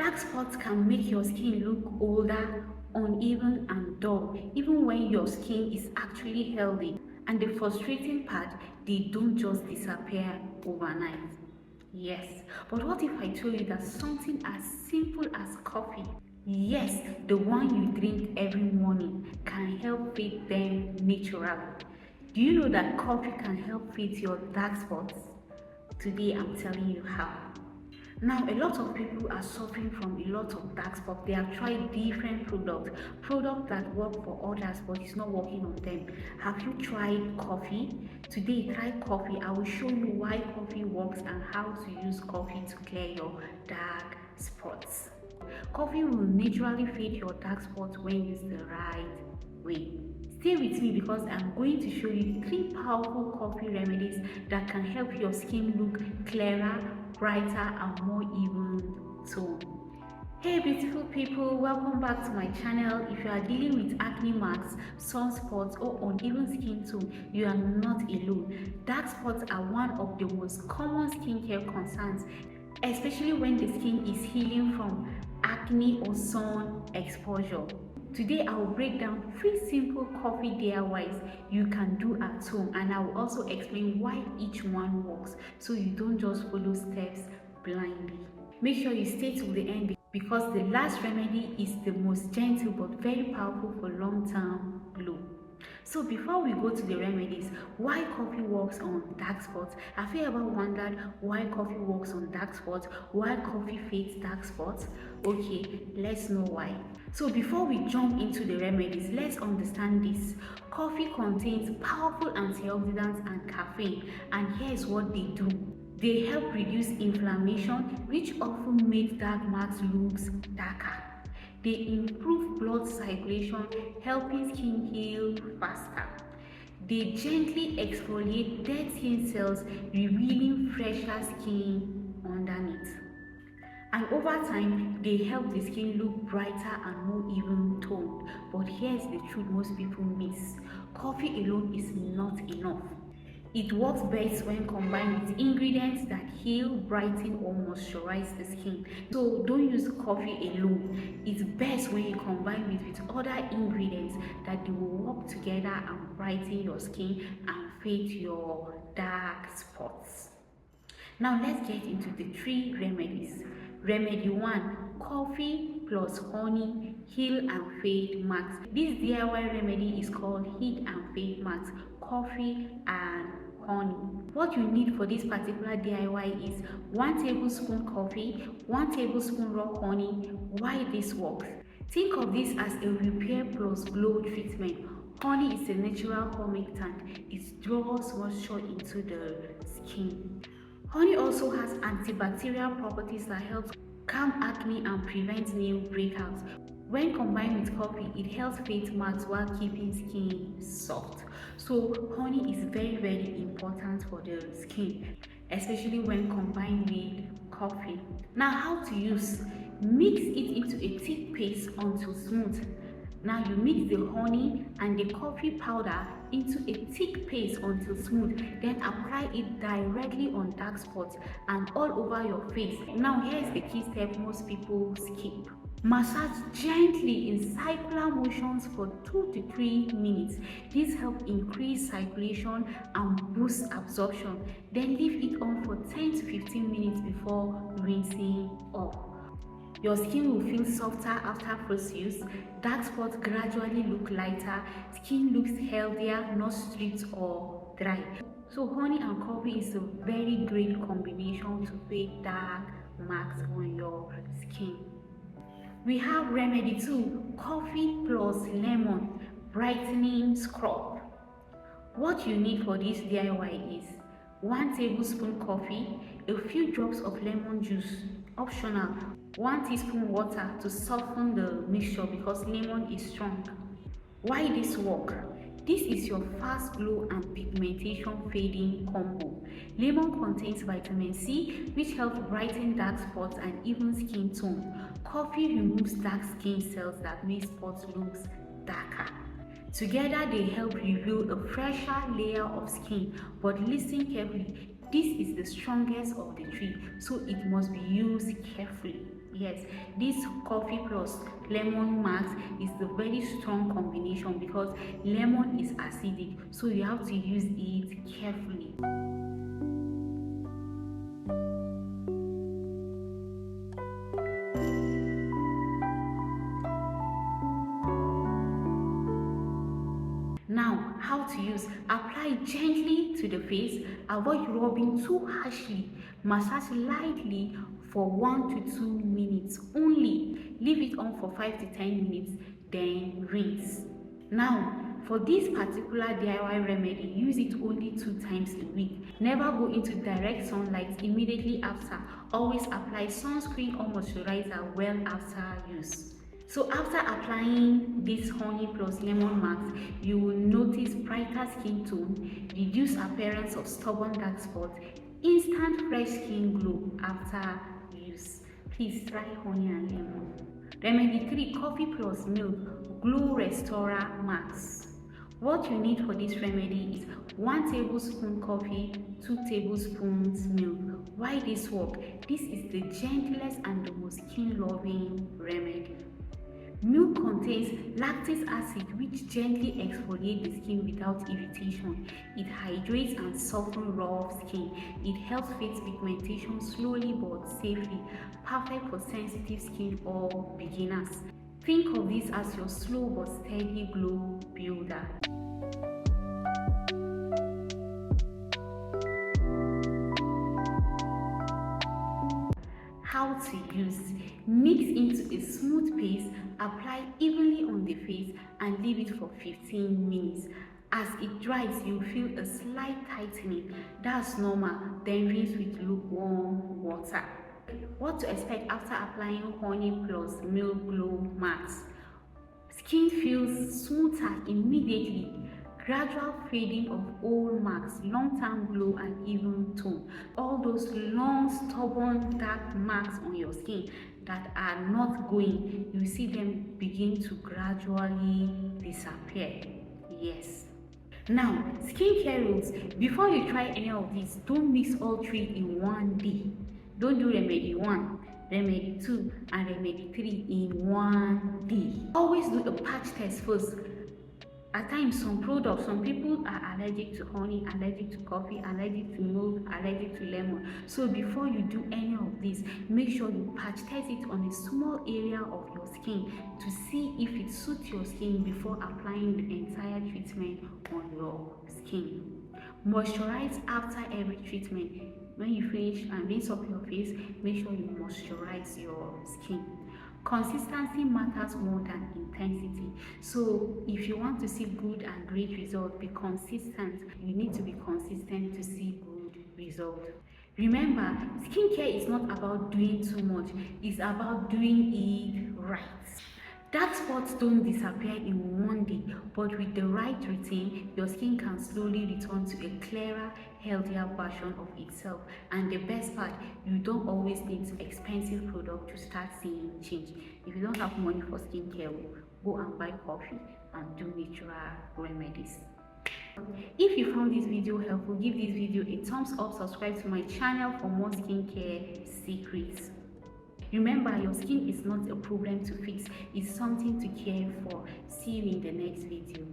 Dark spots can make your skin look older, uneven and dull, even when your skin is actually healthy. And the frustrating part, they don't just disappear overnight. Yes, but what if I told you that something as simple as coffee, yes, the one you drink every morning, can help fade them naturally? Do you know that coffee can help fade your dark spots? Today I'm telling you how. Now, a lot of people are suffering from a lot of dark spots. They have tried different products that work for others, but it's not working on them. Have you tried coffee? Today, try coffee. I will show you why coffee works and how to use coffee to clear your dark spots. Coffee will naturally fade your dark spots when used the right way. Stay with me because I'm going to show you 3 powerful coffee remedies that can help your skin look clearer, brighter and more even toned. Hey beautiful people, welcome back to my channel. If you are dealing with acne marks, sunspots or uneven skin tone, you are not alone. Dark spots are one of the most common skincare concerns, especially when the skin is healing from acne or sun exposure. Today I will break down 3 simple coffee DIYs you can do at home, and I will also explain why each one works so you don't just follow steps blindly. Make sure you stay till the end because the last remedy is the most gentle but very powerful for long-term glow. So before we go to the remedies, why coffee works on dark spots? Have you ever wondered why coffee works on dark spots? Why coffee fades dark spots? Okay, let's know why. So before we jump into the remedies, let's understand this. Coffee contains powerful antioxidants and caffeine, and here's what they do. They help reduce inflammation, which often makes dark marks look darker. They improve blood circulation, helping skin heal faster. They gently exfoliate dead skin cells, revealing fresher skin underneath. And over time, they help the skin look brighter and more even toned. But here's the truth most people miss. Coffee alone is not enough. It works best when combined with ingredients that heal, brighten or moisturize the skin. So don't use coffee alone. It's best when you combine it with other ingredients that they will work together and brighten your skin and fade your dark spots. Now let's get into the 3 remedies. Remedy 1, coffee plus honey, heal and fade marks. This DIY remedy is called heal and fade marks, coffee and honey. What you need for this particular DIY is 1 tablespoon coffee, 1 tablespoon raw honey. Why this works? Think of this as a repair plus glow treatment. Honey is a natural humectant. It draws moisture into the skin. Honey also has antibacterial properties that help calm acne and prevent nail breakouts. When combined with coffee, it helps fade marks while keeping skin soft. So honey is very, very important for the skin, especially when combined with coffee. Now how to use? Mix it into a thick paste until smooth. Now you mix the honey and the coffee powder into a thick paste until smooth. Then apply it directly on dark spots and all over your face. Now here's the key step most people skip. Massage gently in circular motions for 2 to 3 minutes. This helps increase circulation and boost absorption. Then leave it on for 10 to 15 minutes before rinsing off. Your skin will feel softer after first use. Dark spots gradually look lighter. Skin looks healthier, not stripped or dry. So honey and coffee is a very great combination to fade dark marks on your skin. We have remedy 2, coffee plus lemon brightening scrub. What you need for this DIY is 1 tablespoon coffee, a few drops of lemon juice, optional, 1 teaspoon water to soften the mixture because lemon is strong. Why this work? This is your fast glow and pigmentation fading combo. Lemon contains vitamin C, which helps brighten dark spots and even skin tone. Coffee removes dark skin cells that make spots look darker. Together they help reveal a fresher layer of skin, but listen carefully. This is the strongest of the 3, so it must be used carefully. Yes, this coffee plus lemon mask is a very strong combination because lemon is acidic, so you have to use it carefully. Now, how to use: apply gently to the face, avoid rubbing too harshly, massage lightly for 1 to 2 minutes only, leave it on for 5 to 10 minutes, then rinse. Now, for this particular DIY remedy, use it only 2 times a week. Never go into direct sunlight immediately after. Always apply sunscreen or moisturizer well after use. So after applying this honey plus lemon mask, you will notice brighter skin tone, reduce appearance of stubborn dark spots, instant fresh skin glow after use. Please try honey and lemon. Remedy 3, coffee plus milk glow restorer mask. What you need for this remedy is 1 tablespoon coffee, 2 tablespoons milk. Why this work? This is the gentlest and the most skin-loving remedy. Milk contains lactic acid which gently exfoliates the skin without irritation. It hydrates and softens rough skin. It helps fade pigmentation slowly but safely. Perfect for sensitive skin or beginners. Think of this as your slow but steady glow builder. How to use: mix into a smooth paste, apply evenly on the face and leave it for 15 minutes. As it dries, you feel a slight tightening. That's normal. Then rinse with lukewarm water. What to expect after applying honey plus milk glow mask? Skin feels smoother immediately. Gradual fading of old marks, long-term glow and even tone. All those long, stubborn, dark marks on your skin that are not going, you see them begin to gradually disappear. Yes. Now, skincare rules. Before you try any of these, don't mix all 3 in one day. Don't do remedy 1, remedy 2, and remedy 3 in one day. Always do a patch test first. At times, some people are allergic to honey, allergic to coffee, allergic to milk, allergic to lemon. So before you do any of this, make sure you patch test it on a small area of your skin to see if it suits your skin before applying the entire treatment on your skin. Moisturize after every treatment. When you finish and rinse up your face, make sure you moisturize your skin. Consistency matters more than intensity. So if you want to see good and great results, be consistent. You need to be consistent to see good results. Remember, skincare is not about doing too much. It's about doing it right. Dark spots don't disappear in one day, but with the right routine, your skin can slowly return to a clearer, healthier version of itself. And the best part, you don't always need expensive product to start seeing change. If you don't have money for skincare, go and buy coffee and do natural remedies. If you found this video helpful, give this video a thumbs up, subscribe to my channel for more skincare secrets. Remember, your skin is not a problem to fix, it's something to care for. See you in the next video.